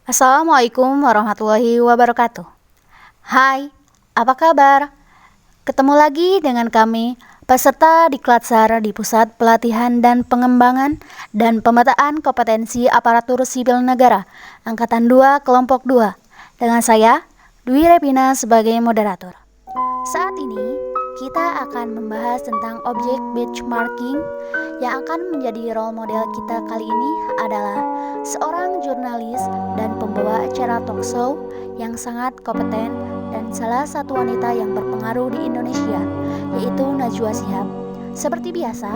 Assalamualaikum warahmatullahi wabarakatuh. Hai, apa kabar? Ketemu lagi dengan kami, peserta Diklat-SAR di Pusat Pelatihan dan Pengembangan dan Pemetaan Kompetensi Aparatur Sipil Negara, Angkatan 2, Kelompok 2, dengan saya, Dwi Repina sebagai moderator. Saat ini, kita akan membahas tentang objek benchmarking. Yang akan menjadi role model kita kali ini adalah seorang jurnalis dan pembawa acara talk show yang sangat kompeten dan salah satu wanita yang berpengaruh di Indonesia, yaitu Najwa Shihab. Seperti biasa,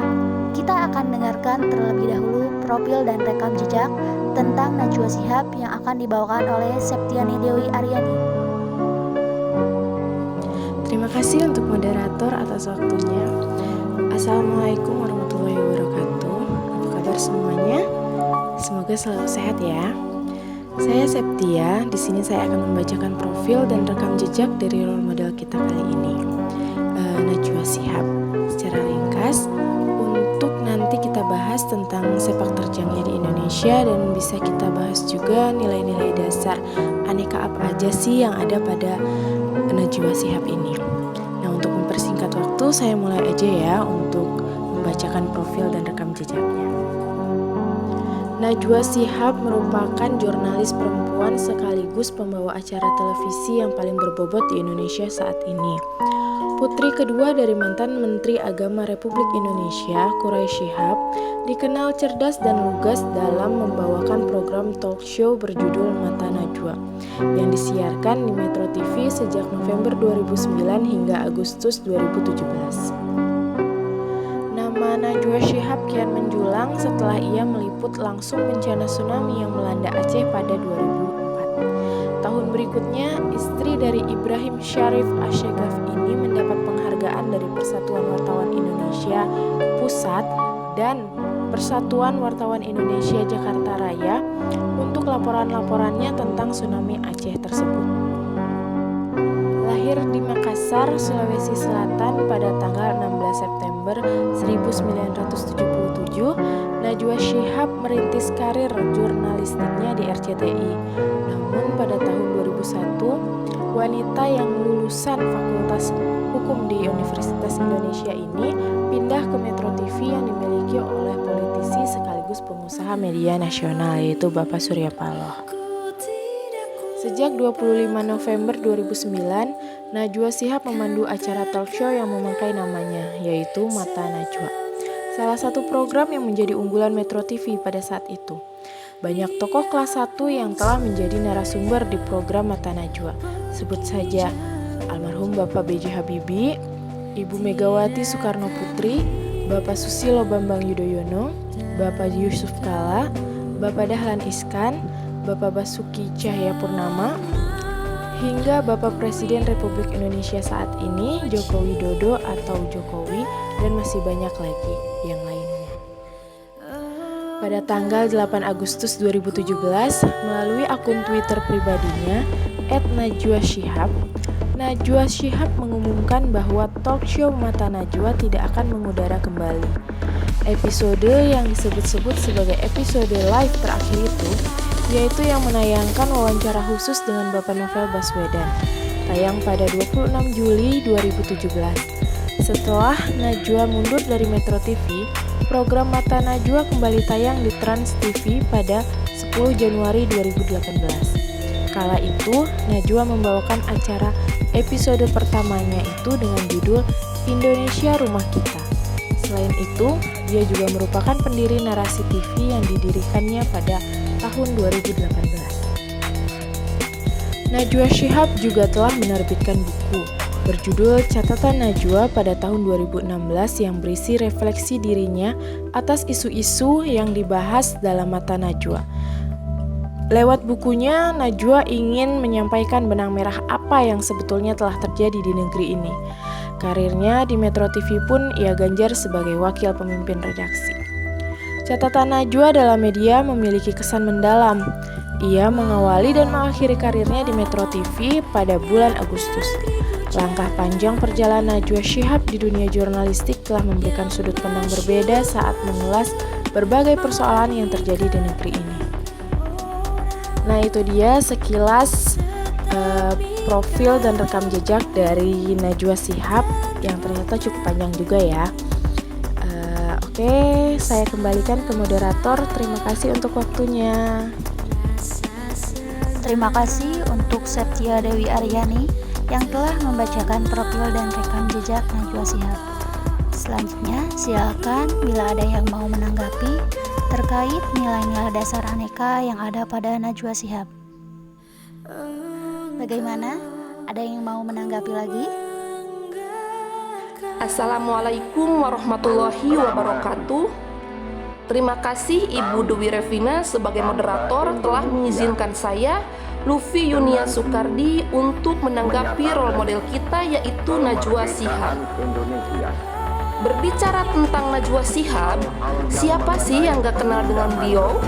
kita akan dengarkan terlebih dahulu profil dan rekam jejak tentang Najwa Shihab yang akan dibawakan oleh Septiani Dewi Aryani. Terima kasih untuk moderator atas waktunya. Assalamualaikum warahmatullahi wabarakatuh. Apa kabar semuanya? Semoga selalu sehat ya. Saya Septia. Di sini saya akan membacakan profil dan rekam jejak dari role model kita kali ini, Najwa Shihab. Secara ringkas, untuk nanti kita bahas tentang sepak terjangnya di Indonesia dan bisa kita bahas juga nilai-nilai dasar aneka apa aja sih yang ada pada Najwa Shihab ini. Nah, untuk mempersingkat waktu, saya mulai aja ya untuk membacakan profil dan rekam jejaknya. Najwa Shihab merupakan jurnalis perempuan sekaligus pembawa acara televisi yang paling berbobot di Indonesia saat ini. Putri kedua dari mantan Menteri Agama Republik Indonesia, Quraish Shihab, dikenal cerdas dan lugas dalam membawakan program talk show berjudul Mata Najwa yang disiarkan di Metro TV sejak November 2009 hingga Agustus 2017. Nama Najwa Shihab kian menjulang setelah ia meliput langsung bencana tsunami yang melanda Aceh pada 2004. Tahun berikutnya, istri dari Ibrahim Syarif Asegaf ini mendapat penghargaan dari Persatuan Wartawan Indonesia Pusat dan Persatuan Wartawan Indonesia Jakarta Raya untuk laporan-laporannya tentang tsunami Aceh tersebut. Lahir di Makassar, Sulawesi Selatan pada tanggal 16 September 1977, Najwa Shihab merintis karir jurnalistiknya di RCTI. Namun pada tahun 2001, wanita yang lulusan Fakultas Hukum di Universitas Indonesia ini pindah ke Metro TV yang dimiliki oleh politisi sekaligus pengusaha media nasional, yaitu Bapak Surya Paloh. Sejak 25 November 2009, Najwa Shihab memandu acara talk show yang memakai namanya, yaitu Mata Najwa. Salah satu program yang menjadi unggulan Metro TV pada saat itu. Banyak tokoh kelas 1 yang telah menjadi narasumber di program Mata Najwa. Sebut saja almarhum Bapak B.J. Habibie, Ibu Megawati Soekarno Putri, Bapak Susilo Bambang Yudhoyono, Bapak Yusuf Kala, Bapak Dahlan Iskan, Bapak Basuki Cahayapurnama, hingga Bapak Presiden Republik Indonesia saat ini, Joko Widodo atau Jokowi, dan masih banyak lagi yang lainnya. Pada tanggal 8 Agustus 2017, melalui akun Twitter pribadinya, @najwashihab, Najwa Shihab mengumumkan bahwa talk show Mata Najwa tidak akan mengudara kembali. Episode yang disebut-sebut sebagai episode live terakhir itu, yaitu yang menayangkan wawancara khusus dengan Bapak Novel Baswedan, tayang pada 26 Juli 2017. Setelah Najwa mundur dari Metro TV, program Mata Najwa kembali tayang di Trans TV pada 10 Januari 2018. Kala itu, Najwa membawakan acara episode pertamanya itu dengan judul Indonesia Rumah Kita. Selain itu, dia juga merupakan pendiri Narasi TV yang didirikannya pada tahun 2018. Najwa Shihab juga telah menerbitkan buku berjudul Catatan Najwa pada tahun 2016 yang berisi refleksi dirinya atas isu-isu yang dibahas dalam Mata Najwa. Lewat bukunya, Najwa ingin menyampaikan benang merah apa yang sebetulnya telah terjadi di negeri ini. Karirnya di Metro TV pun ia ganjar sebagai wakil pemimpin redaksi. Catatan Najwa dalam media memiliki kesan mendalam. Ia mengawali dan mengakhiri karirnya di Metro TV pada bulan Agustus. Langkah panjang perjalanan Najwa Shihab di dunia jurnalistik telah memberikan sudut pandang berbeda saat mengulas berbagai persoalan yang terjadi di negeri ini. Nah, itu dia sekilas profil dan rekam jejak dari Najwa Shihab yang ternyata cukup panjang juga ya. Oke, saya kembalikan ke moderator. Terima kasih untuk waktunya. Terima kasih untuk Septia Dewi Aryani yang telah membacakan profil dan rekam jejak Najwa Shihab. Selanjutnya, silakan bila ada yang mau menanggapi terkait nilai-nilai dasar aneka yang ada pada Najwa Shihab. Bagaimana? Ada yang mau menanggapi lagi? Assalamualaikum warahmatullahi wabarakatuh. Terima kasih Ibu Dewi Revina sebagai moderator telah mengizinkan saya, Luffy Yunia Sukardi, untuk menanggapi role model kita yaitu Najwa Shihab. Berbicara tentang Najwa Shihab, siapa sih yang gak kenal dengan beliau?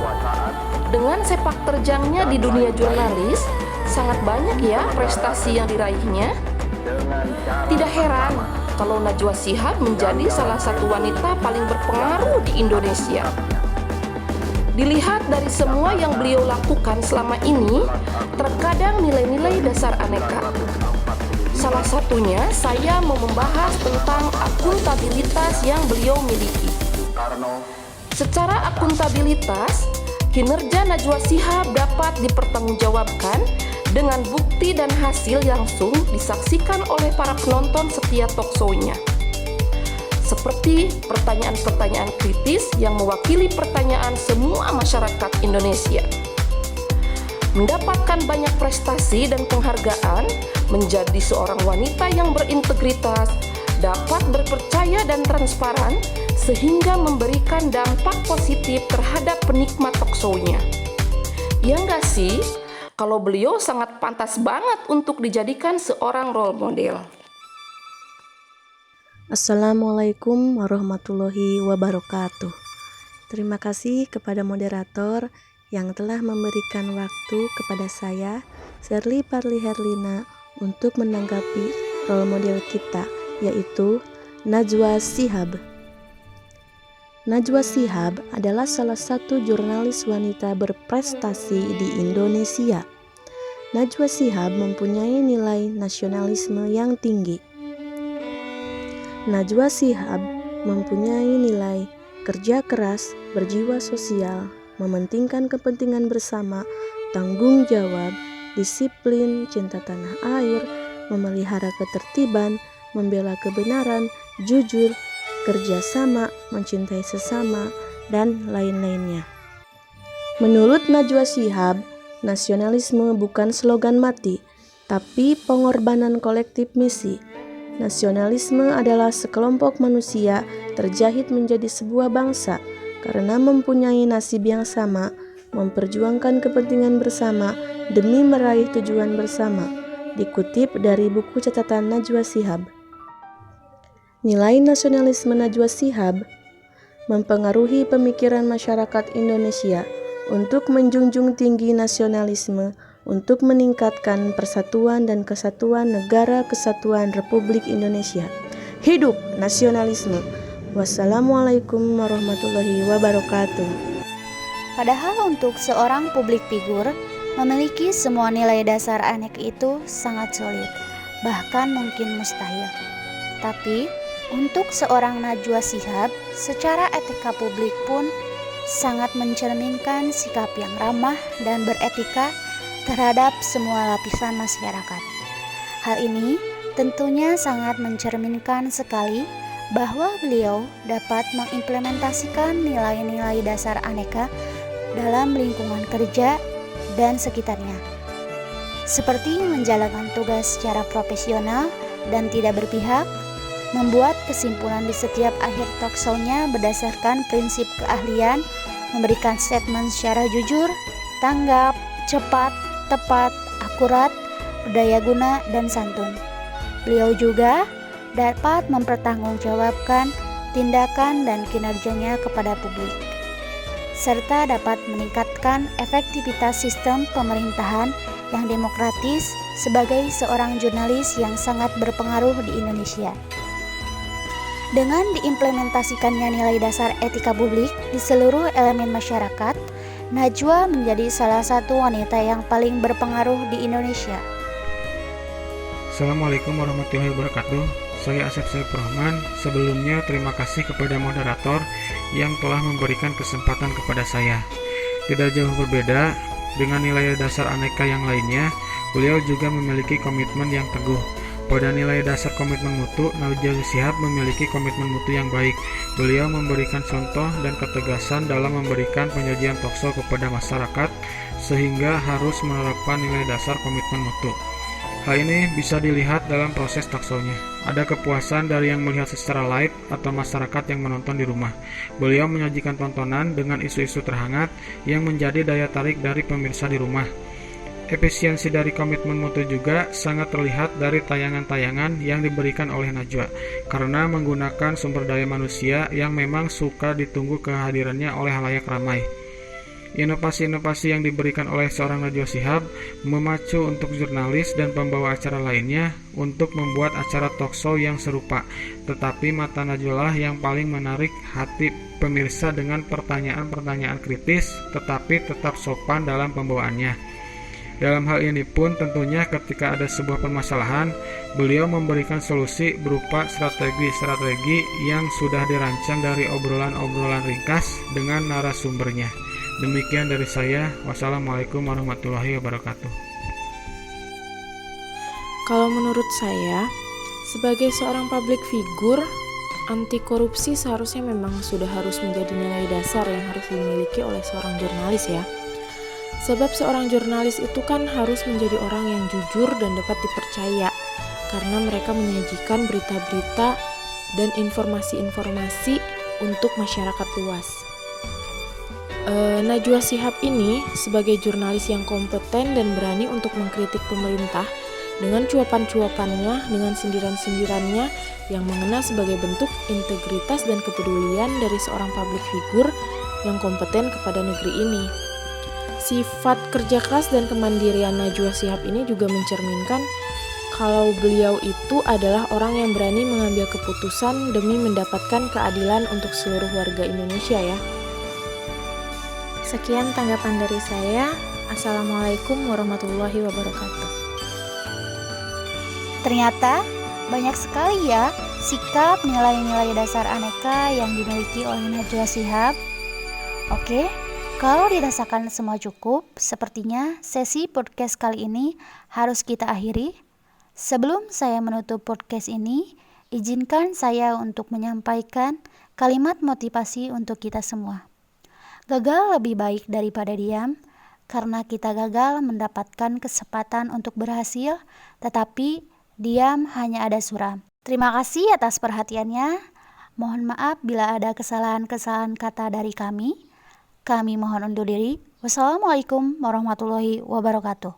Dengan sepak terjangnya di dunia jurnalis, sangat banyak ya prestasi yang diraihnya. Tidak heran kalau Najwa Shihab menjadi salah satu wanita paling berpengaruh di Indonesia. Dilihat dari semua yang beliau lakukan selama ini, terkadang nilai-nilai dasar aneka. Salah satunya saya mau membahas tentang akuntabilitas yang beliau miliki. Secara akuntabilitas, kinerja Najwa Shihab dapat dipertanggungjawabkan dengan bukti dan hasil langsung disaksikan oleh para penonton setiap talkshow-nya. Seperti pertanyaan-pertanyaan kritis yang mewakili pertanyaan semua masyarakat Indonesia. Mendapatkan banyak prestasi dan penghargaan, menjadi seorang wanita yang berintegritas, dapat berpercaya dan transparan, sehingga memberikan dampak positif terhadap penikmat talkshow-nya. Ya nggak sih? Kalau beliau sangat pantas banget untuk dijadikan seorang role model. Assalamualaikum warahmatullahi wabarakatuh. Terima kasih kepada moderator yang telah memberikan waktu kepada saya, Shirley Parli Herlina, untuk menanggapi role model kita, yaitu Najwa Shihab. Najwa Shihab adalah salah satu jurnalis wanita berprestasi di Indonesia. Najwa Shihab mempunyai nilai nasionalisme yang tinggi. Najwa Shihab mempunyai nilai kerja keras, berjiwa sosial, mementingkan kepentingan bersama, tanggung jawab, disiplin, cinta tanah air, memelihara ketertiban, membela kebenaran, jujur, kerjasama, mencintai sesama, dan lain-lainnya. Menurut Najwa Shihab, nasionalisme bukan slogan mati, tapi pengorbanan kolektif misi. Nasionalisme adalah sekelompok manusia terjahit menjadi sebuah bangsa karena mempunyai nasib yang sama, memperjuangkan kepentingan bersama demi meraih tujuan bersama. Dikutip dari buku catatan Najwa Shihab. Nilai nasionalisme Najwa Shihab mempengaruhi pemikiran masyarakat Indonesia untuk menjunjung tinggi nasionalisme untuk meningkatkan persatuan dan kesatuan Negara Kesatuan Republik Indonesia. Hidup nasionalisme. Wassalamualaikum warahmatullahi wabarakatuh. Padahal untuk seorang publik figur, memiliki semua nilai dasar aneka itu sangat sulit, bahkan mungkin mustahil. Tapi, untuk seorang Najwa Shihab, secara etika publik pun sangat mencerminkan sikap yang ramah dan beretika terhadap semua lapisan masyarakat. Hal ini tentunya sangat mencerminkan sekali bahwa beliau dapat mengimplementasikan nilai-nilai dasar aneka dalam lingkungan kerja dan sekitarnya, seperti menjalankan tugas secara profesional dan tidak berpihak, membuat kesimpulan di setiap akhir talkshow-nya berdasarkan prinsip keahlian, memberikan statement secara jujur, tanggap, cepat, tepat, akurat, berdaya guna, dan santun. Beliau juga dapat mempertanggungjawabkan tindakan dan kinerjanya kepada publik, serta dapat meningkatkan efektivitas sistem pemerintahan yang demokratis sebagai seorang jurnalis yang sangat berpengaruh di Indonesia. Dengan diimplementasikannya nilai dasar etika publik di seluruh elemen masyarakat, Najwa menjadi salah satu wanita yang paling berpengaruh di Indonesia. Assalamualaikum warahmatullahi wabarakatuh. Saya Asep Saif Rahman. Sebelumnya terima kasih kepada moderator yang telah memberikan kesempatan kepada saya. Tidak jauh berbeda dengan nilai dasar aneka yang lainnya, beliau juga memiliki komitmen yang teguh. Pada nilai dasar komitmen mutu, Najwa Shihab memiliki komitmen mutu yang baik. Beliau memberikan contoh dan ketegasan dalam memberikan penyajian talkshow kepada masyarakat, sehingga harus menerapkan nilai dasar komitmen mutu. Hal ini bisa dilihat dalam proses talkshow-nya. Ada kepuasan dari yang melihat secara live atau masyarakat yang menonton di rumah. Beliau menyajikan tontonan dengan isu-isu terhangat yang menjadi daya tarik dari pemirsa di rumah. Efisiensi dari komitmen mutu juga sangat terlihat dari tayangan-tayangan yang diberikan oleh Najwa, karena menggunakan sumber daya manusia yang memang suka ditunggu kehadirannya oleh halayak ramai. Inovasi-inovasi yang diberikan oleh seorang Najwa Shihab memacu untuk jurnalis dan pembawa acara lainnya untuk membuat acara talkshow yang serupa, tetapi mata Najwa lah yang paling menarik hati pemirsa dengan pertanyaan-pertanyaan kritis, tetapi tetap sopan dalam pembawaannya. Dalam hal ini pun tentunya ketika ada sebuah permasalahan, beliau memberikan solusi berupa strategi-strategi yang sudah dirancang dari obrolan-obrolan ringkas dengan narasumbernya. Demikian dari saya. Wassalamualaikum warahmatullahi wabarakatuh. Kalau menurut saya, sebagai seorang public figure, anti korupsi seharusnya memang sudah harus menjadi nilai dasar yang harus dimiliki oleh seorang jurnalis ya. Sebab seorang jurnalis itu kan harus menjadi orang yang jujur dan dapat dipercaya, karena mereka menyajikan berita-berita dan informasi-informasi untuk masyarakat luas. Najwa Shihab ini sebagai jurnalis yang kompeten dan berani untuk mengkritik pemerintah dengan cuapan-cuapannya, dengan sindiran-sindirannya yang mengena sebagai bentuk integritas dan kepedulian dari seorang public figure yang kompeten kepada negeri ini. Sifat kerja keras dan kemandirian Najwa Shihab ini juga mencerminkan kalau beliau itu adalah orang yang berani mengambil keputusan demi mendapatkan keadilan untuk seluruh warga Indonesia ya. Sekian tanggapan dari saya. Assalamualaikum warahmatullahi wabarakatuh. Ternyata banyak sekali ya sikap nilai-nilai dasar aneka yang dimiliki oleh Najwa Shihab. Oke, kalau dirasakan semua cukup, sepertinya sesi podcast kali ini harus kita akhiri. Sebelum saya menutup podcast ini, izinkan saya untuk menyampaikan kalimat motivasi untuk kita semua. Gagal lebih baik daripada diam, karena kita gagal mendapatkan kesempatan untuk berhasil, tetapi diam hanya ada suram. Terima kasih atas perhatiannya. Mohon maaf bila ada kesalahan-kesalahan kata dari kami. Kami mohon undur diri. Wassalamualaikum warahmatullahi wabarakatuh.